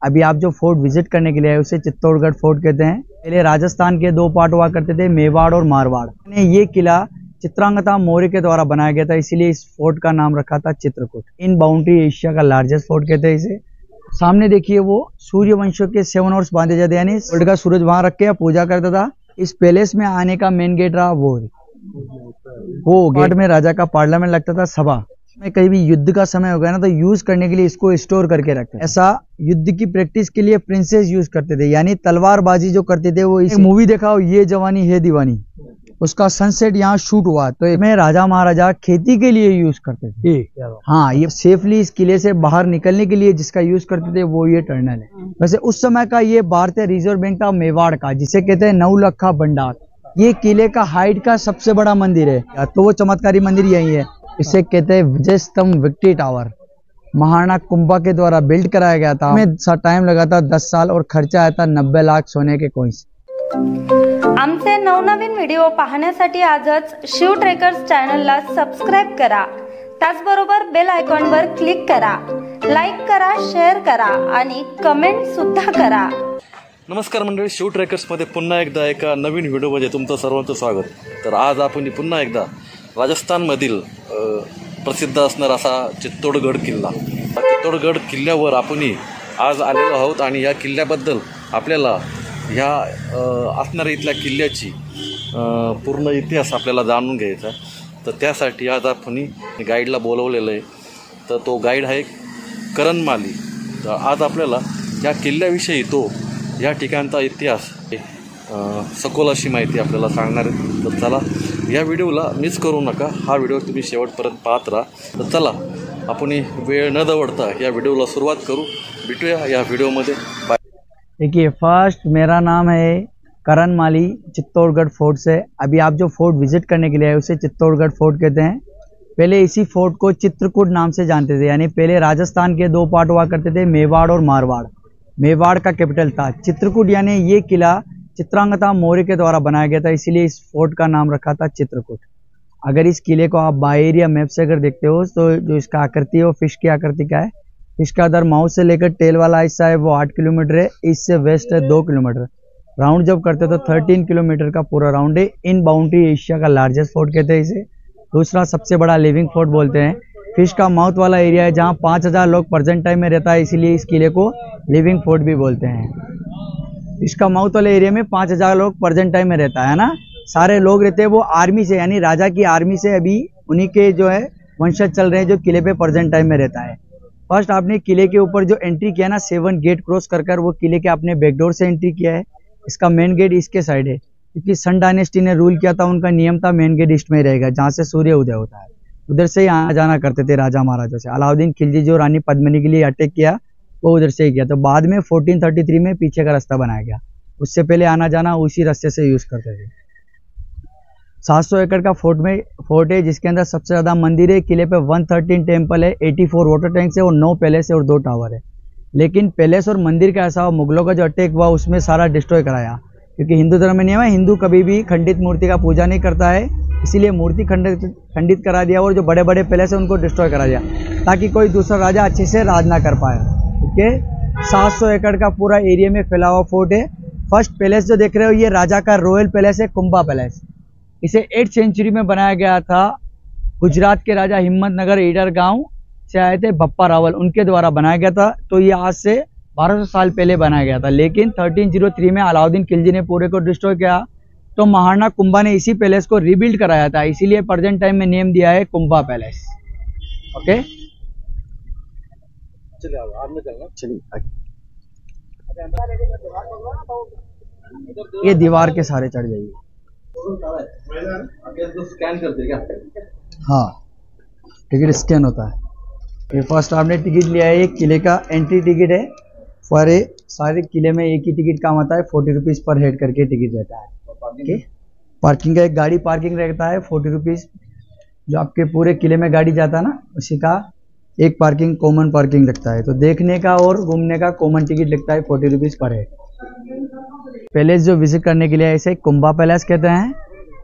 अभी आप जो फोर्ट विजिट करने के लिए आए उसे चित्तौड़गढ़ फोर्ट कहते हैं। पहले राजस्थान के दो पार्ट हुआ करते थे, मेवाड़ और मारवाड़। ये किला चित्रांगदा मौर्य के द्वारा बनाया गया था, इसीलिए इस फोर्ट का नाम रखा था चित्रकूट। इन बाउंड्री एशिया का लार्जेस्ट फोर्ट कहते हैं इसे। सामने देखिए वो सूर्य वंशों के 7 हॉर्स बांधे जाते, यानी सूर्य का सूरज वहां रख के पूजा करता था। इस पैलेस में आने का मेन गेट रहा वो गेट में राजा का पार्लियामेंट लगता था, सभा में। कहीं भी युद्ध का समय हो गया ना तो यूज करने के लिए इसको स्टोर करके रखते थे। ऐसा युद्ध की प्रैक्टिस के लिए प्रिंसेस यूज करते थे, यानी तलवारबाजी जो करते थे वो। एक मूवी देखा हो, ये जवानी है दीवानी, उसका सनसेट यहाँ शूट हुआ। तो इसमें राजा महाराजा खेती के लिए यूज करते थे। हाँ, ये सेफली इस किले से बाहर निकलने के लिए जिसका यूज करते थे वो ये टर्नल है। वैसे उस समय का ये भारतीय रिजर्व बैंक था मेवाड़ का, जिसे कहते हैं 9 लखा भंडार। ये किले का हाइट का सबसे बड़ा मंदिर है, तो वो चमत्कारी मंदिर यही है। इसे कहते हैं विजय स्तंभ विक्ट्री टावर। महाराणा कुंभा के द्वारा बिल्ड कराया गया था। इसमें टाइम लगा था 10 साल और खर्चा आया था 90 लाख सोने के कॉइन्स। आमचे नवनवीन व्हिडिओ पाहण्यासाठी आजच शिव ट्रेकर्स चॅनलला सबस्क्राइब करा, त्याचबरोबर बेल आयकॉनवर क्लिक करा, लाईक करा, शेअर करा आणि कमेंट सुद्धा करा। नमस्कार मंडळी, शिव ट्रेकर्समध्ये पुन्हा एकदा एका नवीन व्हिडिओमध्ये तुमचं सर्वांचं स्वागत। तर आज आपण पुन्हा एकदा राजस्थानमधील प्रसिद्ध असणारा असा चित्तौड़गढ़ किल्ला, चित्तौड़गढ़ किल्ल्यावर आपण आज आलेलो आहोत आणि या किल्ल्याबद्दल आपल्याला ह्या असणाऱ्या इथल्या किल्ल्याची पूर्ण इतिहास आपल्याला जाणून घ्यायचा। तर त्यासाठी आज आपण गाईडला बोलवलेलं आहे, तर तो गाईड आहे करण माली। तर आज आपल्याला या किल्ल्याविषयी तो या ठिकाणचा इतिहास सखोल अशी माहिती आपल्याला सांगणार आहे। तर चला या व्हिडिओला मिस करू नका, हा व्हिडिओ तुम्ही शेवटपर्यंत पाहत राहा। तर चला आपण वेळ न दवडता या व्हिडिओला सुरुवात करू, भेटूया या व्हिडिओमध्ये। बाय। देखिए, फर्स्ट मेरा नाम है करण माली, चित्तौड़गढ़ फोर्ट से। अभी आप जो फोर्ट विजिट करने के लिए आए उसे चित्तौड़गढ़ फोर्ट कहते हैं। पहले इसी फोर्ट को चित्रकूट नाम से जानते थे, यानी पहले राजस्थान के 2 पार्ट हुआ करते थे, मेवाड़ और मारवाड़। मेवाड़ का कैपिटल था चित्रकूट, यानी ये किला चित्रांगदा मौर्य के द्वारा बनाया गया था, इसीलिए इस फोर्ट का नाम रखा था चित्रकूट। अगर इस किले को आप बाय एरिया मैप से अगर देखते हो तो जो इसका आकृति है वो फिश की आकृति का है। इसका अदर माउथ से लेकर टेल वाला हिस्सा है वो 8 किलोमीटर है, ईस्ट से वेस्ट है 2 किलोमीटर। राउंड जब करते तो 13 किलोमीटर का पूरा राउंड है। इन बाउंड्री एशिया का लार्जेस्ट फोर्ट कहते हैं इसे। दूसरा सबसे बड़ा लिविंग फोर्ट बोलते हैं। फिश का माउथ वाला एरिया है जहाँ 5000 लोग प्रेजेंट टाइम में रहता है, इसीलिए इस किले को लिविंग फोर्ट भी बोलते हैं। इसका माउथ वाले एरिया में 5000 लोग प्रेजेंट टाइम में रहता है ना, सारे लोग रहते हैं वो आर्मी से, यानी राजा की आर्मी से। अभी उन्हीं के जो है वंशज चल रहे हैं जो किले पे प्रेजेंट टाइम में रहता है। फर्स्ट आपने किले के ऊपर जो एंट्री किया ना 7 गेट क्रॉस कर वो किले के अपने बैकडोर से एंट्री किया है। इसका मेन गेट इसके साइड है, क्योंकि सन डायनेस्टी ने रूल किया था, उनका नियम था मेन गेट ईस्ट में रहेगा, जहाँ से सूर्य उदय होता है। उधर से ही आना जाना करते थे राजा महाराजा से। अलाउद्दीन खिलजी जो रानी पद्मिनी के लिए अटैक किया वो उधर से ही किया, तो बाद में 1433 में पीछे का रास्ता बनाया गया। उससे पहले आना जाना उसी रास्ते से यूज करते थे। 700 एकड़ का फोर्ट है, जिसके अंदर सबसे ज्यादा मंदिर है। किले पे 113 टेम्पल है, 84 वाटर टैंक्स है और 9 पैलेस है और 2 टावर है। लेकिन पैलेस और मंदिर का ऐसा मुगलों का जो अटैक हुआ उसमें सारा डिस्ट्रॉय कराया, क्योंकि हिंदू धर्म में नियम है, हिंदू कभी भी खंडित मूर्ति का पूजा नहीं करता है, इसीलिए मूर्ति खंडित करा दिया और जो बड़े बड़े पैलेस है उनको डिस्ट्रॉय करा दिया, ताकि कोई दूसरा राजा अच्छे से राज ना कर पाए। ठीक है, 700 एकड़ का पूरा एरिया में फैला हुआ फोर्ट है। फर्स्ट पैलेस जो देख रहे हो ये राजा का रॉयल पैलेस है, कुंभा पैलेस। इसे 8th सेंचुरी में बनाया गया था। गुजरात के राजा हिम्मतनगर ईडर गांव से आए थे बप्पा रावल, उनके द्वारा बनाया गया था। तो ये आज से 1200 साल पहले बनाया गया था, लेकिन 1303 में अलाउद्दीन खिलजी ने पूरे को डिस्ट्रॉय किया, तो महाराणा कुंभा ने इसी पैलेस को रीबिल्ड कराया था, इसीलिए प्रेजेंट टाइम में नेम दिया है कुंभा पैलेस। ओके, चलिए ये दीवार के सारे चढ़ जाइए। स्कैन करते क्या? हाँ, टिकट स्कैन होता है। ये फर्स्ट आपने टिकट लिया है, ये किले का एंट्री टिकट है। सारे किले में एक ही टिकट काम आता है, 40 रुपीज़ पर हेड करके टिकट रहता है। ओके, पार्किंग का एक गाड़ी पार्किंग रहता है 40 रुपीज़, जो आपके पूरे किले में गाड़ी जाता है ना उसी का एक पार्किंग कॉमन पार्किंग लगता है। तो देखने का और घूमने का कॉमन टिकट लगता है 40 रुपीज़ पर हेड। पैलेस जो विजिट करने के लिए ऐसे कुंभा पैलेस कहते हैं।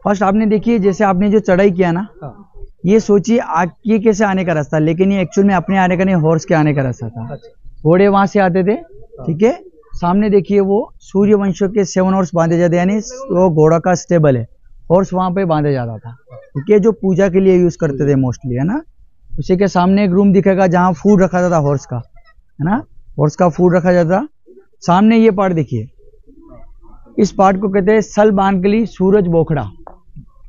फर्स्ट आपने देखिए, जैसे आपने जो चढ़ाई किया ना, ये सोचिए आगे कैसे आने का रास्ता, लेकिन ये एक्चुअल में अपने आने का नहीं, हॉर्स के आने का रास्ता था। घोड़े वहां से आते थे ठीक है। सामने देखिए वो सूर्य वंश के 7 हॉर्स बांधे जाते, यानी वो घोड़ा का स्टेबल है, हॉर्स वहां पे बांधे जाता था, ठीक है, जो पूजा के लिए यूज करते थे मोस्टली, है ना। उसी के सामने एक रूम दिखेगा जहाँ फूड रखा जाता हॉर्स का, है ना, हॉर्स का फूड रखा जाता। सामने ये पार्ट देखिए, इस पार्ट को कहते हैं सल बांकली सूरज बोखड़ा,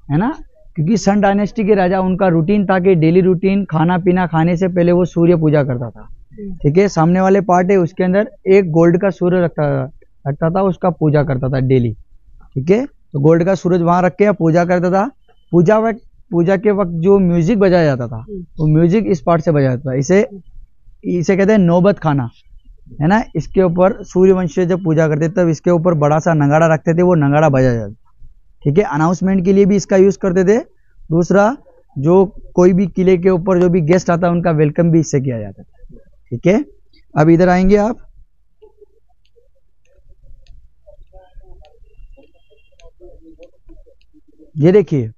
है ना, क्योंकि सन डायनेस्टी के राजा, उनका रूटीन था कि डेली रूटीन खाना पीना खाने से पहले वो सूर्य पूजा करता था, ठीक है। सामने वाले पार्ट है उसके अंदर एक गोल्ड का सूर्य रखता था, उसका पूजा करता था डेली, ठीक है। तो गोल्ड का सूरज वहां रख के पूजा करता था। पूजा के वक्त जो म्यूजिक बजाया जाता था वो म्यूजिक इस पार्ट से बजाया जाता था, इसे कहते हैं नौबत खाना, है ना। इसके ऊपर सूर्यवंशी जब पूजा करते तब इसके ऊपर बड़ा सा नगाड़ा रखते थे, वो नगाड़ा बजाया जाता, ठीक है। अनाउंसमेंट के लिए भी इसका यूज करते थे। दूसरा, जो कोई भी किले के ऊपर जो भी गेस्ट आता है उनका वेलकम भी इससे किया जाता था, ठीक है। अब इधर आएंगे आप, ये देखिए,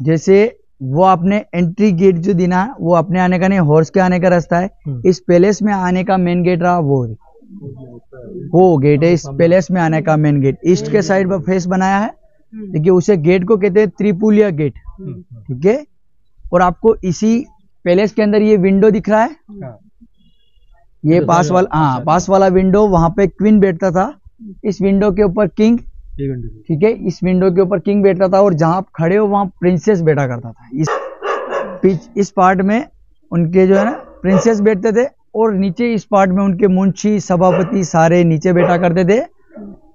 जैसे वो आपने एंट्री गेट जो दिना, वो अपने आने का नहीं, हॉर्स के आने का रास्ता है। इस पैलेस में आने का मेन गेट रहा, वो गेट है इस पैलेस में आने का मेन गेट। ईस्ट के साइड पर फेस बनाया है, देखिए, उसे गेट को कहते हैं त्रिपुलिया गेट, ठीक है। और आपको इसी पैलेस के अंदर ये विंडो दिख रहा है, ये पास वाला विंडो, वहां पे क्वीन बैठता था, इस विंडो के ऊपर किंग, ठीक है, इस विंडो के ऊपर किंग बैठता था, और जहां आप खड़े हो वहां प्रिंसेस बैठा करता था। इस पार्ट में उनके जो है ना प्रिंसेस बैठते थे, और नीचे इस पार्ट में उनके मुंशी सभापति सारे नीचे बैठा करते थे।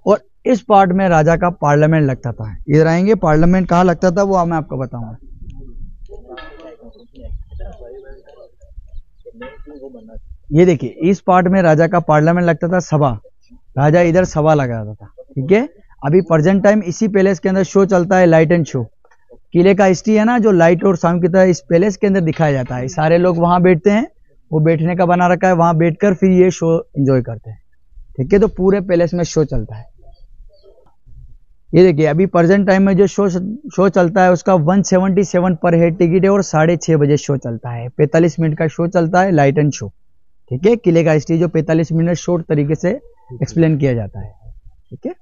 और इस पार्ट में राजा का पार्लियामेंट लगता था। इधर आएंगे, पार्लियामेंट कहाँ लगता था वो मैं आपको बताऊंगा। ये देखिए, इस पार्ट में राजा का पार्लियामेंट लगता था, सभा, राजा इधर सभा लगाता था, ठीक है। अभी प्रेजेंट टाइम इसी पैलेस के अंदर शो चलता है, लाइट एंड शो। किले का हिस्ट्री है ना, जो लाइट और साउंड की तरह इस पैलेस के अंदर दिखाया जाता है। सारे लोग वहां बैठते हैं, वो बैठने का बना रखा है, वहां बैठकर फिर ये शो एंजॉय करते हैं, ठीक है। तो पूरे पैलेस में शो चलता है। ये देखिए, अभी प्रेजेंट टाइम में जो शो चलता है उसका 177 पर हेड टिकट है, और 6:30 बजे शो चलता है। 45 मिनट का शो चलता है, लाइट एंड शो, ठीक है। किले का हिस्ट्री जो 45 मिनट शॉर्ट तरीके से एक्सप्लेन किया जाता है, ठीक है।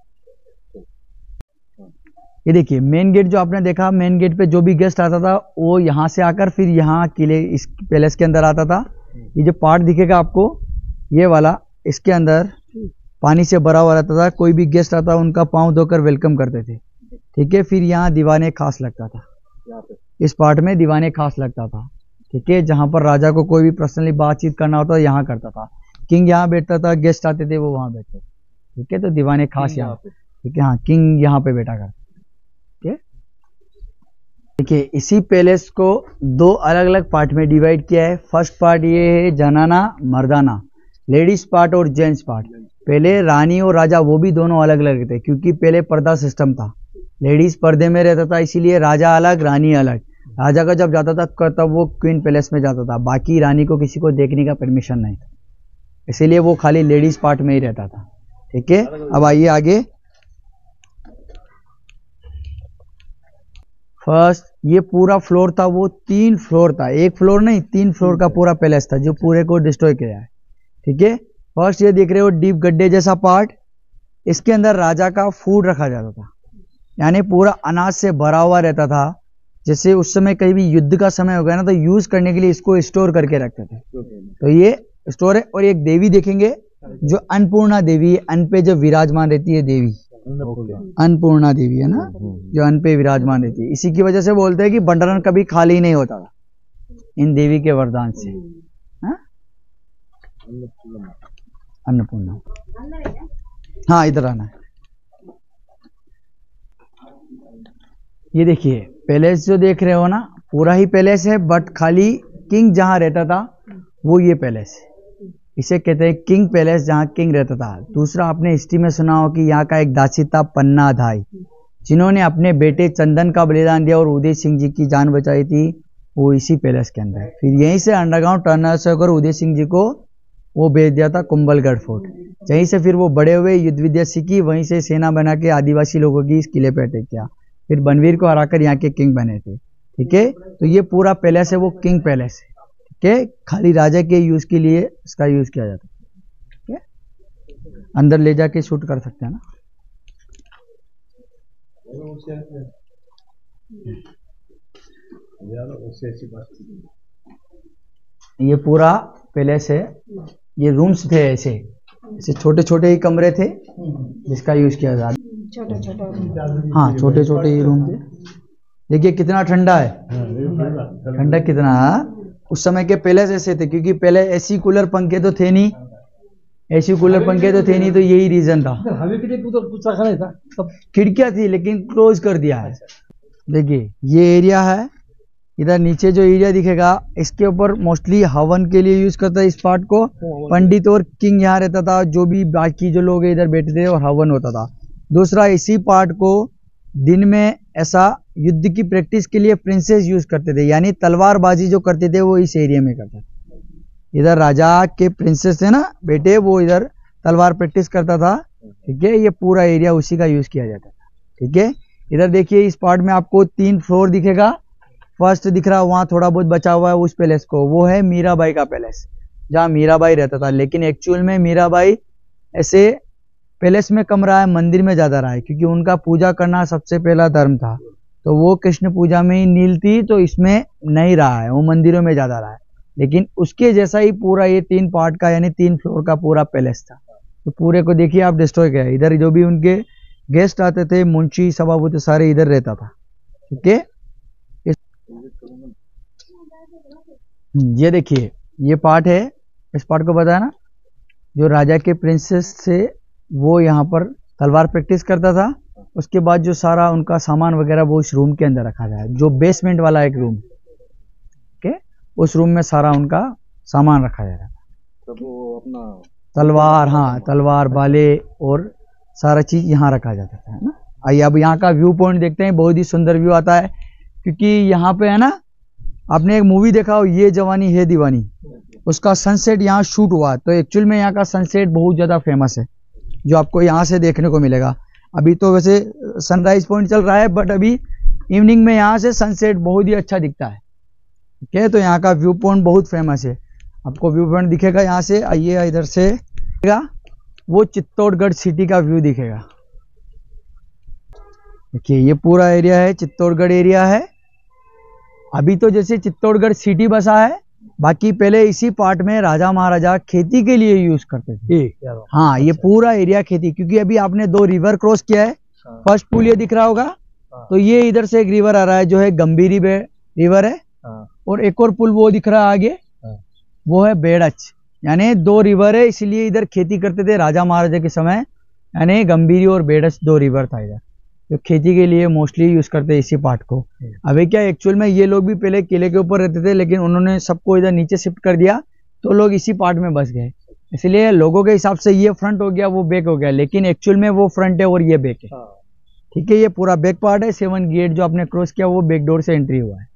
ये देखिए, मेन गेट जो आपने देखा, मेन गेट पे जो भी गेस्ट आता था वो यहाँ से आकर फिर यहाँ किले, इस पैलेस के अंदर आता था। ये जो पार्ट दिखेगा आपको, ये वाला, इसके अंदर पानी से भरा हुआ रहता था। कोई भी गेस्ट आता उनका पांव धोकर वेलकम करते थे, ठीक है। फिर यहाँ दीवाने खास लगता था, इस पार्ट में दीवाने खास लगता था, ठीक है। जहां पर राजा को कोई भी पर्सनली बातचीत करना होता यहाँ करता था। किंग यहाँ बैठता था, गेस्ट आते थे वो वहां बैठते थे, ठीक है। तो दीवाने खास यहाँ पे, ठीक है, हाँ, किंग यहाँ पे बैठा करता, ठीक है। देखिए, इसी पैलेस को 2 अलग अलग पार्ट में डिवाइड किया है। फर्स्ट पार्ट ये है जनाना मर्दाना, लेडीज पार्ट और जेंट्स पार्ट। पहले रानी और राजा वो भी दोनों अलग अलग थे, क्योंकि पहले पर्दा सिस्टम था, लेडीज पर्दे में रहता था, इसीलिए राजा अलग रानी अलग। राजा का जब जाता था तब वो क्वीन पैलेस में जाता था, बाकी रानी को किसी को देखने का परमिशन नहीं था, इसीलिए वो खाली लेडीज पार्ट में ही रहता था, ठीक है। अब आइए आगे। फर्स्ट, ये पूरा फ्लोर था, वो 3 फ्लोर था, 1 फ्लोर नहीं 3 फ्लोर का पूरा पैलेस था, जो पूरे को डिस्ट्रॉय किया है, ठीक है। फर्स्ट ये देख रहे हो डीप गड्ढे जैसा पार्ट, इसके अंदर राजा का फूड रखा जाता था, यानी पूरा अनाज से भरा हुआ रहता था। जैसे उस समय कहीं भी युद्ध का समय हो गया ना, तो यूज करने के लिए इसको स्टोर करके रखते थे, तो ये स्टोर है। और एक देवी देखेंगे जो अन्नपूर्णा देवी, अन्न पे जो विराजमान रहती है देवी, अन्नपूर्णा देवी, है ना, जो अन्न पे विराजमान रहती है। इसी की वजह से बोलते हैं कि भंडारण कभी खाली नहीं होता था इन देवी के वरदान से। अन्नपूर्णा, हाँ, इधर आना है। ये देखिए, पैलेस जो देख रहे हो ना, पूरा ही पैलेस है, बट खाली किंग जहां रहता था वो ये पैलेस है, इसे कहते हैं किंग पैलेस, जहां किंग रहता था। दूसरा, आपने हिस्ट्री में सुना हो कि यहाँ का एक दासी था पन्ना धाई, जिन्होंने अपने बेटे चंदन का बलिदान दिया और उदय सिंह जी की जान बचाई थी, वो इसी पैलेस के अंदर। फिर यहीं से अंडरग्राउंड टनल से होकर उदय सिंह जी को वो भेज दिया था कुंभलगढ़ फोर्ट, जहीं से फिर वो बड़े हुए, युद्ध विद्या सीखी, वहीं से सेना बना के आदिवासी लोगों की इस किले पे अटैक किया, फिर बनवीर को हराकर यहाँ के किंग बने थे, ठीक है। तो ये पूरा पैलेस है वो किंग पैलेस है, ठीक है। खाली राजा के यूज के लिए इसका यूज किया जाता है, ठीक है। अंदर ले जाके शूट कर सकते हैं ना। ये पूरा पैलेस है, ये रूम्स थे ऐसे छोटे छोटे ही कमरे थे जिसका यूज किया था। छोटे छोटे, हाँ छोटे छोटे ही रूम थे। देखिए कितना ठंडा है, ठंडा कितना। उस समय के पैलेस ऐसे थे क्योंकि पहले एसी कूलर पंखे तो थे नहीं, एसी कूलर पंखे तो थे नहीं, तो यही रीजन था। हवे के लिए कुछ रखा नहीं था, सब खिड़कियां थी लेकिन क्लोज कर दिया है। देखिए ये एरिया है, इधर नीचे जो एरिया दिखेगा इसके ऊपर मोस्टली हवन के लिए यूज करता है इस पार्ट को। पंडित और किंग यहाँ रहता था, जो भी बाकी जो लोग इधर बैठते थे और हवन होता था। दूसरा इसी पार्ट को दिन में ऐसा युद्ध की प्रैक्टिस के लिए प्रिंसेस यूज करते थे, यानी तलवारबाजी जो करते थे वो इस एरिया में करते थे। इधर राजा के प्रिंसेस थे ना बेटे, वो इधर तलवार प्रैक्टिस करता था। ठीक है, ये पूरा एरिया उसी का यूज किया जाता था। ठीक है, इधर देखिए इस पार्ट में आपको 3 फ्लोर दिखेगा। फर्स्ट दिख रहा है वहाँ थोड़ा बहुत बचा हुआ है उस पैलेस को, वो है मीराबाई का पैलेस, जहाँ मीराबाई रहता था। लेकिन एक्चुअल में मीराबाई ऐसे पैलेस में कम रहा है, मंदिर में ज्यादा रहा है, क्योंकि उनका पूजा करना सबसे पहला धर्म था। तो वो कृष्ण पूजा में ही नील थी, तो इसमें नहीं रहा है, वो मंदिरों में ज्यादा रहा है। लेकिन उसके जैसा ही पूरा ये 3 पार्ट का यानी 3 फ्लोर का पूरा पैलेस था। तो पूरे को देखिए आप डिस्ट्रॉय किया। इधर जो भी उनके गेस्ट आते थे, मुंशी सभापति सारे इधर रहता था। ठीक है, ये देखिए ये पार्ट है, इस पार्ट को बताया ना, जो राजा के प्रिंसेस थे वो यहाँ पर तलवार प्रैक्टिस करता था। उसके बाद जो सारा उनका सामान वगैरह वो इस रूम के अंदर रखा जाए, जो बेसमेंट वाला एक रूम, ठीक है, उस रूम में सारा उनका सामान रखा जाता था। तब वो अपना तलवार, हाँ तलवार, भाले और सारा चीज यहाँ रखा जाता था, है ना। आइए अब यहाँ का व्यू पॉइंट देखते हैं। बहुत ही सुंदर व्यू आता है, क्योंकि यहाँ पे है ना, आपने एक मूवी देखा हो ये जवानी है दीवानी, उसका सनसेट यहाँ शूट हुआ। तो एक्चुअल में यहाँ का सनसेट बहुत ज्यादा फेमस है, जो आपको यहाँ से देखने को मिलेगा। अभी तो वैसे सनराइज पॉइंट चल रहा है, बट अभी इवनिंग में यहाँ से सनसेट बहुत ही अच्छा दिखता है। ठीक है, तो यहाँ का व्यू पॉइंट बहुत फेमस है। आपको व्यू पॉइंट दिखेगा यहाँ से, आइए इधर से वो चित्तौड़गढ़ सिटी का व्यू दिखेगा। देखिए ये पूरा एरिया है, चित्तौड़गढ़ एरिया है। अभी तो जैसे चित्तौड़गढ़ सिटी बसा है, बाकी पहले इसी पार्ट में राजा महाराजा खेती के लिए यूज करते थे। हाँ, ये पूरा एरिया खेती, क्योंकि अभी आपने 2 रिवर क्रॉस किया है। फर्स्ट पुल ये दिख रहा होगा, तो ये इधर से एक रिवर आ रहा है जो है गंभीरी रिवर है, और एक और पुल वो दिख रहा है आगे, वो है बेड़च। यानी 2 रिवर है, इसलिए इधर खेती करते थे राजा महाराजा के समय। यानी गंभीरी और बेड़च 2 रिवर था इधर, जो खेती के लिए मोस्टली यूज करते हैं इसी पार्ट को। अभी क्या एक्चुअल में ये लोग भी पहले किले के ऊपर रहते थे, लेकिन उन्होंने सबको इधर नीचे शिफ्ट कर दिया, तो लोग इसी पार्ट में बस गए। इसलिए लोगों के हिसाब से ये फ्रंट हो गया, वो बैक हो गया, लेकिन एक्चुअल में वो फ्रंट है और ये बैक है। ठीक है, ये पूरा बैक पार्ट है। 7 गेट जो आपने क्रॉस किया वो बैक डोर से एंट्री हुआ है।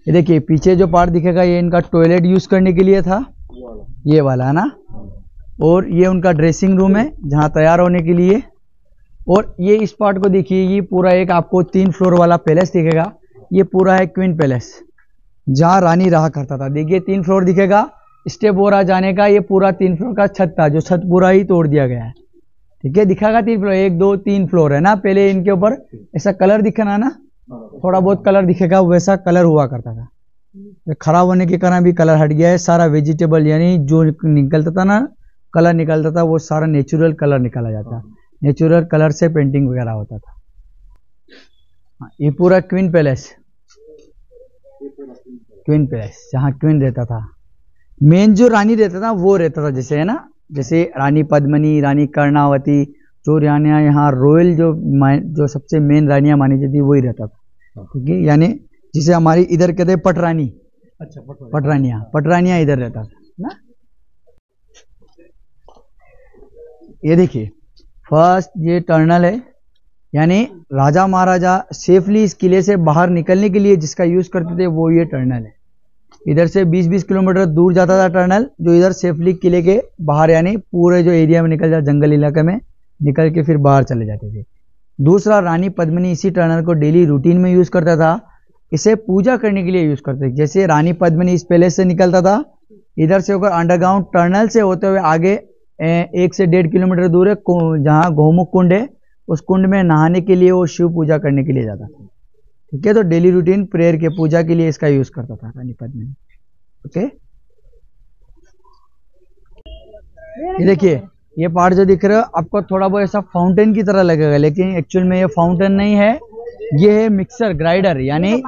ये देखिए पीछे जो पार्ट दिखेगा ये इनका टॉयलेट यूज करने के लिए था, ये वाला है ना। और ये उनका ड्रेसिंग रूम है जहाँ तैयार होने के लिए। और ये इस पार्ट को देखिए, ये पूरा एक आपको 3 फ्लोर वाला पैलेस दिखेगा। ये पूरा है क्वीन पैलेस, जहाँ रानी रहा करता था। देखिए 3 फ्लोर दिखेगा, स्टेप हो रहा जाने का। ये पूरा 3 फ्लोर का छत था, जो छत पूरा ही तोड़ दिया गया है। ठीक है, दिखागा 3 फ्लोर, 1 2 3 फ्लोर है ना। पहले इनके ऊपर ऐसा कलर दिखना ना, थोड़ा बहुत कलर दिखेगा, वैसा कलर हुआ करता था। खराब होने के कारण भी कलर हट गया है। सारा वेजिटेबल यानी जो निकलता था ना, कलर निकलता था, वो सारा नेचुरल कलर निकाला जाता। नेचुरल कलर से पेंटिंग वगैरह होता था। ये पूरा क्वीन पैलेस, क्वीन पैलेस जहाँ क्वीन रहता था। मेन जो रानी रहता था वो रहता था, जैसे है ना, जैसे रानी पद्मिनी, रानी कर्णावती, जो रानियाँ यहाँ रॉयल जो सबसे मेन रानियाँ मानी जाती वही रहता था। ठीक है, यानी जिसे हमारी इधर कहते हैं पटरानी। अच्छा, पटरानियाँ इधर रहता था ना। ये देखिए फर्स्ट ये टर्नल है, यानी राजा महाराजा सेफली इस किले से बाहर निकलने के लिए जिसका यूज करते थे वो ये टर्नल है। इधर से 20-20 किलोमीटर दूर जाता था टर्नल, जो इधर सेफली किले के बाहर यानी पूरे जो एरिया में निकल जाता, जंगल इलाके में निकल के फिर बाहर चले जाते थे। दूसरा, रानी पद्मिनी इसी टर्नल को डेली रूटीन में यूज करता था। इसे पूजा करने के लिए यूज करते थे। जैसे रानी पद्मिनी इस पैलेस से निकलता था इधर से होकर अंडरग्राउंड टनल से होते हुए आगे 1 से 1.5 किलोमीटर दूर है जहाँ गौमुख कुंड है, उस कुंड में नहाने के लिए वो शिव पूजा करने के लिए जाता था। ठीक है, तो डेली रूटीन प्रेयर के पूजा के लिए इसका यूज करता था पानीपत में। ओके, ये देखिए, ये पार्ट जो दिख रहा है आपको थोड़ा बहुत ऐसा फाउंटेन की तरह लगेगा, लेकिन एक्चुअल में ये फाउंटेन नहीं है, ये है मिक्सर ग्राइंडर, यानी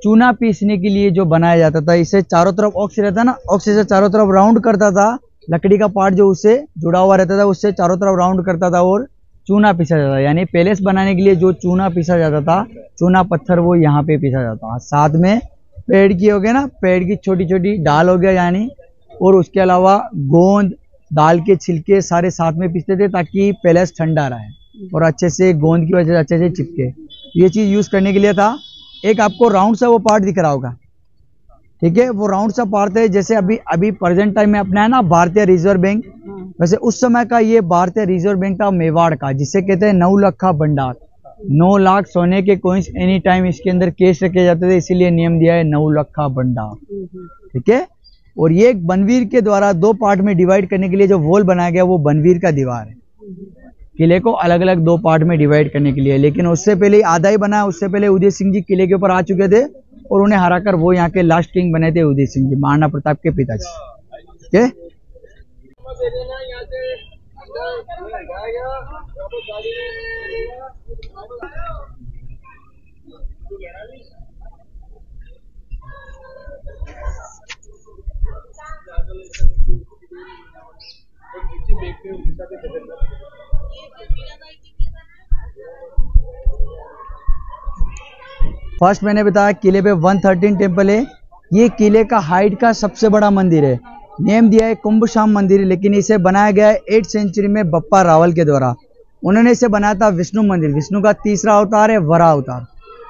चूना पीसने के लिए जो बनाया जाता था। इसे चारों तरफ ऑक्स रहता ना, ऑक्स से चारों तरफ राउंड करता था, लकड़ी का पार्ट जो उससे जुड़ा हुआ रहता था उससे चारों तरफ राउंड करता था और चूना पीसा जाता था। यानी पैलेस बनाने के लिए जो चूना पीसा जाता था, चूना पत्थर, वो यहाँ पे पीसा जाता था। साथ में पेड़ की हो गया ना, पेड़ की छोटी छोटी डाल हो गया यानी, और उसके अलावा गोंद, दाल के छिलके सारे साथ में पीसते थे ताकि पैलेस ठंडा रहे और अच्छे से गोंद की वजह से अच्छे से चिपके। ये चीज यूज करने के लिए था। एक आपको राउंड सा वो पार्ट दिख रहा होगा, ठीक है, वो राउंड सा पार्ट है। जैसे अभी प्रेजेंट टाइम में अपना है ना भारतीय रिजर्व बैंक, वैसे उस समय का ये भारतीय रिजर्व बैंक था मेवाड़ का, जिसे कहते हैं 9 लाख का भंडार। 9 लाख सोने के कॉइंस एनी टाइम इसके अंदर कैश रखे जाते थे, इसीलिए नियम दिया है 9 लाख का भंडार। ठीक है, और ये एक बनवीर के द्वारा 2 पार्ट में डिवाइड करने के लिए जो वॉल बनाया गया वो बनवीर का दीवार है, किले को अलग अलग 2 पार्ट में डिवाइड करने के लिए। लेकिन उससे पहले आधा ही बना, उससे पहले उदय सिंह जी किले के ऊपर आ चुके थे और उन्हें हराकर वो यहाँ के लास्ट किंग बने थे, उदय सिंह जी, महाराणा प्रताप के पिताजी। ठीक है, फर्स्ट मैंने बताया किले पे 113 टेम्पल है। ये किले का हाइट का सबसे बड़ा मंदिर है। नेम दिया है कुंभशाम मंदिर, लेकिन इसे बनाया गया है 8th सेंचुरी में बप्पा रावल के द्वारा। उन्होंने इसे बनाया था विष्णु मंदिर। विष्णु का तीसरा अवतार है वरा अवतार।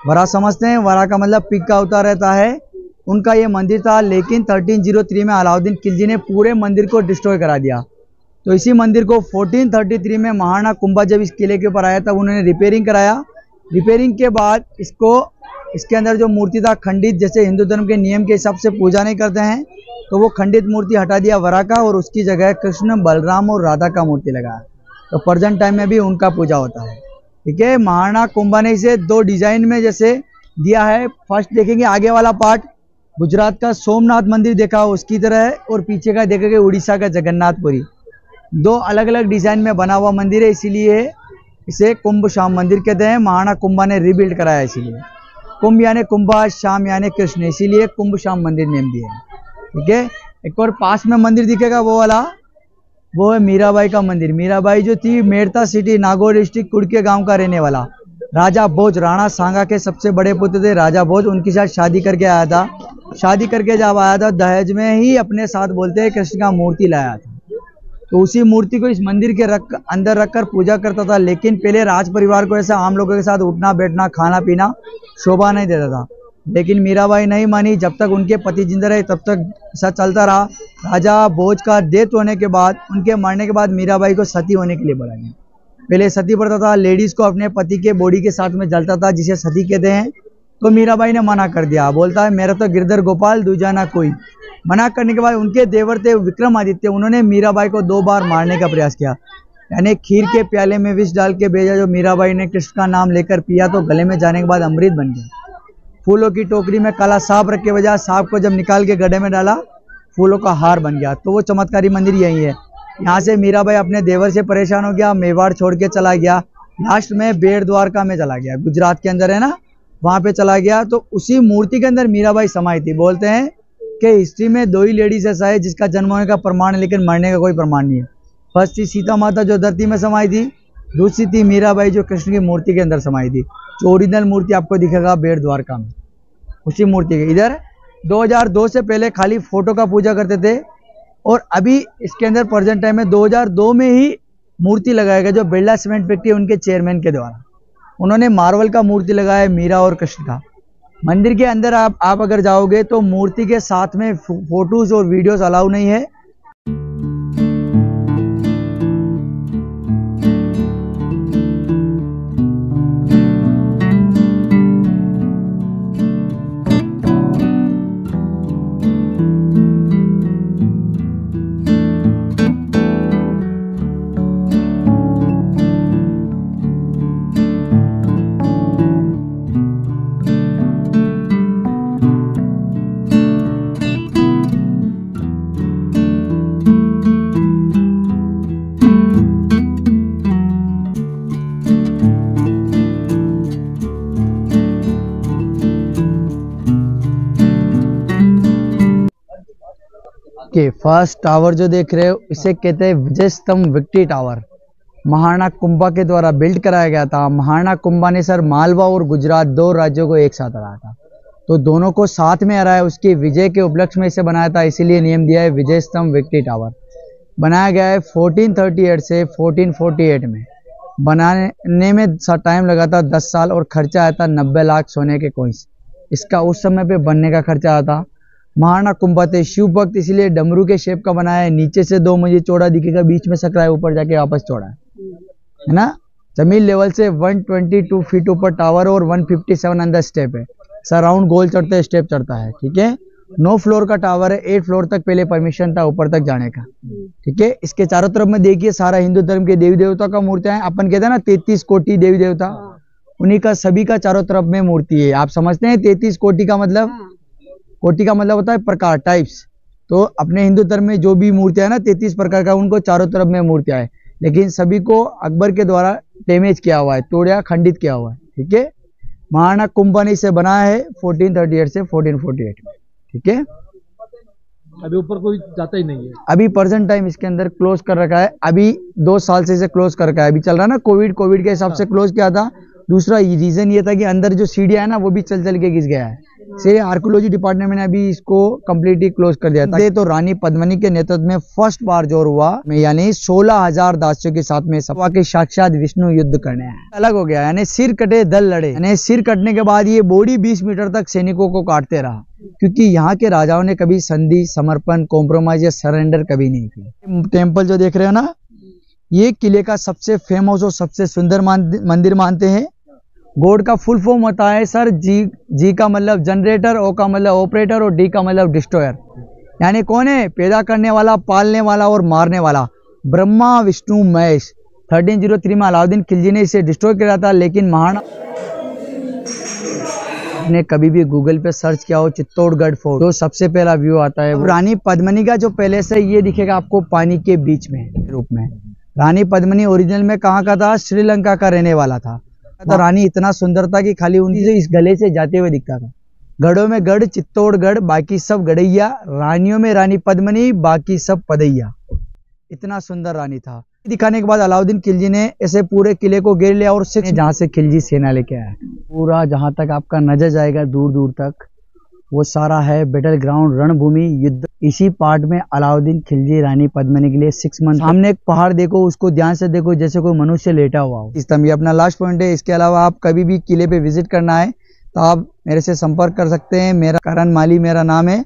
वरा समझते हैं, वरा का मतलब पिग का अवतार रहता है। उनका ये मंदिर था, लेकिन 1303 में अलाउद्दीन खिलजी ने पूरे मंदिर को डिस्ट्रॉय करा दिया। तो इसी मंदिर को 1433 में महाराणा कुंभा जब इस किले के ऊपर आया था, उन्होंने रिपेयरिंग कराया। रिपेयरिंग के बाद इसके अंदर जो मूर्ति था खंडित, जैसे हिंदू धर्म के नियम के हिसाब से पूजा नहीं करते हैं, तो वो खंडित मूर्ति हटा दिया वरा का और उसकी जगह कृष्ण, बलराम और राधा का मूर्ति लगाया। तो प्रेजेंट टाइम में भी उनका पूजा होता है। ठीक है, महाराणा कुंभा ने इसे 2 डिजाइन में जैसे दिया है। फर्स्ट देखेंगे आगे वाला पार्ट गुजरात का सोमनाथ मंदिर देखा उसकी तरह है, और पीछे का देखेंगे उड़ीसा का जगन्नाथपुरी। 2 अलग अलग डिजाइन में बना हुआ मंदिर है, इसीलिए इसे कुंभशाम मंदिर कहते हैं। महाराणा कुंभा ने रीबिल्ड कराया, इसीलिए कुंभ यानी कुंभा, शाम यानी कृष्ण, इसीलिए कुंभशाम मंदिर नेम दिया है। ठीक है, एक और पास में मंदिर दिखेगा वो वाला, वो है मीराबाई का मंदिर। मीराबाई जो थी मेड़ता सिटी, नागौर डिस्ट्रिक्ट, कुड़के गांव का रहने वाला। राजा भोज, राणा सांगा के सबसे बड़े पुत्र थे राजा भोज, उनके साथ शादी करके आया था। शादी करके जब आया था, दहेज में ही अपने साथ बोलते हैं कृष्ण का मूर्ति लाया था। तो उसी मूर्ति को इस मंदिर के अंदर रखकर पूजा करता था। लेकिन पहले राज परिवार को ऐसा आम लोगों के साथ उठना बैठना खाना पीना शोभा नहीं देता था। लेकिन मीराबाई नहीं मानी, जब तक उनके पति जिंदा रहे तब तक ऐसा चलता रहा। राजा भोज का डेथ होने के बाद, उनके मरने के बाद मीराबाई को सती होने के लिए बोला गया। पहले सती पड़ता था, लेडीज को अपने पति के बॉडी के साथ में जलता था, जिसे सती कहते हैं। तो मीराबाई ने मना कर दिया, बोलता है मेरा तो गिरधर गोपाल, दूजा ना कोई। मना करने के बाद उनके देवर थे विक्रमादित्य, उन्होंने मीराबाई को 2 बार मारने का प्रयास किया। यानी खीर के प्याले में विष डाल के भेजा, जो मीराबाई ने कृष्ण का नाम लेकर पिया तो गले में जाने के बाद अमृत बन गया। फूलों की टोकरी में काला सांप रख के बजा, सांप को जब निकाल के गड्ढे में डाला, फूलों का हार बन गया। तो वो चमत्कारी मंदिर यही है। यहाँ से मीराबाई अपने देवर से परेशान हो गया, मेवाड़ छोड़ के चला गया। लास्ट में बेड़ द्वारका में चला गया, गुजरात के अंदर है ना, वहां पे चला गया। तो उसी मूर्ति के अंदर मीराबाई समाई थी। बोलते हैं कि हिस्ट्री में 2 ही लेडीज ऐसा है जिसका जन्म होने का प्रमाण है, लेकिन मरने का कोई प्रमाण नहीं है। फर्स्ट थी सीता माता जो धरती में समाई थी, दूसरी थी मीराबाई जो कृष्ण की मूर्ति के अंदर समाई थी। जो ओरिजिनल मूर्ति आपको दिखेगा बेड़ द्वारका में, उसी मूर्ति के इधर 2002 से पहले खाली फोटो का पूजा करते थे, और अभी इसके अंदर प्रेजेंट टाइम में 2002 में ही मूर्ति लगाया गया, जो बिरला सीमेंट फैक्ट्री उनके चेयरमैन के द्वारा। उन्होंने मार्बल का मूर्ति लगाया मीरा और कृष्ण का। मंदिर के अंदर आप अगर जाओगे तो मूर्ति के साथ में फोटोज और वीडियोस अलाउ नहीं है। के फर्स्ट टावर जो देख रहे हो इसे कहते हैं विजय स्तंभ विक्ट्री टावर। महाराणा कुंभा के द्वारा बिल्ड कराया गया था। महाराणा कुंभा ने सर मालवा और गुजरात दो राज्यों को एक साथ हराया था, तो दोनों को साथ में हराया। उसके विजय के उपलक्ष्य में इसे बनाया था, इसीलिए नियम दिया है विजय स्तंभ विक्ट्री टावर। बनाया गया है 1438 से 1448 में। बनाने में टाइम लगा था 10 साल और खर्चा आया था 90 लाख सोने के कॉइंस। इसका उस समय पे बनने का खर्चा आया था। महाराणा कुंभा थे शिव भक्त, इसलिए डमरू के शेप का बनाया है। नीचे से 2 मुझे चौड़ा दिखेगा, बीच में सकरा है, ऊपर जाके वापस चौड़ा है ना। जमीन लेवल से 122 फीट ऊपर टावर और 157 अंदर स्टेप है। सराउंड गोल चढ़ते स्टेप चढ़ता है, ठीक है। 9 फ्लोर का टावर है, 8 फ्लोर तक पहले परमिशन था ऊपर तक जाने का, ठीक है। इसके चारों तरफ में देखिए सारा हिंदू धर्म के देवी देवता का मूर्तियां हैं। अपन कहते हैं ना 33 कोटि देवी देवता, उन्हीं का सभी का चारों तरफ में मूर्ति है। आप समझते हैं 33 कोटि का मतलब? कोटि का मतलब होता है प्रकार, टाइप्स। तो अपने हिंदू धर्म में जो भी मूर्तियां है ना 33 प्रकार का, उनको चारों तरफ में मूर्तियां है, लेकिन सभी को अकबर के द्वारा डैमेज किया हुआ है, तोड़ा खंडित किया हुआ है, ठीक है। महाराणा कुंभा ने इसे बनाया है 1438 से 1448 में, ठीक है। अभी ऊपर कोई जाता ही नहीं है। अभी प्रेजेंट टाइम इसके अंदर क्लोज कर रखा है। अभी 2 साल से इसे क्लोज कर रखा है। अभी चल रहा है ना कोविड के हिसाब से क्लोज किया था। दूसरा रीजन ये था कि अंदर जो सीढ़ियां है ना वो भी चल चल के घिस गया है, इसलिए आर्कियोलॉजी डिपार्टमेंट ने अभी इसको कम्प्लीटली क्लोज कर दिया था। तो रानी पद्मिनी के नेतृत्व में फर्स्ट बार जोर हुआ, यानी 16,000 दासियों के साथ में सपा के साक्षात विष्णु युद्ध करने आए। अलग हो गया, यानी सिर कटे दल लड़े। यानी सिर कटने के बाद ये बॉडी 20 मीटर तक सैनिकों को काटते रहा, क्योंकि यहाँ के राजाओं ने कभी संधि, समर्पण, कॉम्प्रोमाइज या सरेंडर कभी नहीं किया। टेम्पल जो देख रहे हो ना, ये किले का सबसे फेमस और सबसे सुंदर मंदिर मानते हैं। गॉड का फुल फॉर्म होता है सर जी का मतलब जनरेटर, ओ का मतलब ऑपरेटर और डी का मतलब डिस्ट्रॉयर। यानी कौन है? पैदा करने वाला, पालने वाला और मारने वाला। ब्रह्मा विष्णु महेश। 1303 में अलाउद्दीन खिलजी ने इसे डिस्ट्रॉय किया था, लेकिन महाराणा ने कभी भी गूगल पे सर्च किया हो चित्तौड़गढ़ फोर्ट तो सबसे पहला व्यू आता है। रानी पद्मिनी का जो पैलेस है ये दिखेगा आपको पानी के बीच में रूप में। रानी पद्मिनी ओरिजिनल में कहाँ का था? श्रीलंका का रहने वाला था। तो रानी इतना सुंदर था कि खाली उनसे इस गले से जाते हुए दिखता था। गढ़ों में गढ़ चित्तौड़गढ़, बाकी सब गढ़ैया। रानियों में रानी पद्मिनी, बाकी सब पदैया। इतना सुंदर रानी था। दिखाने के बाद अलाउद्दीन खिलजी ने ऐसे पूरे किले को घेर लिया और जहाँ से खिलजी सेना लेके आया, पूरा जहाँ तक आपका नजर जाएगा दूर दूर तक वो सारा है बैटल ग्राउंड, रणभूमि, युद्ध। इसी पार्ट में अलाउद्दीन खिलजी रानी पद्मिनी के लिए 6 मंथ। सामने एक पहाड़ देखो, उसको ध्यान से देखो जैसे कोई मनुष्य लेटा हुआ हो। इस ये अपना लास्ट पॉइंट है। इसके अलावा आप कभी भी किले पे विजिट करना है तो आप मेरे से संपर्क कर सकते हैं। मेरा करण माली मेरा नाम है।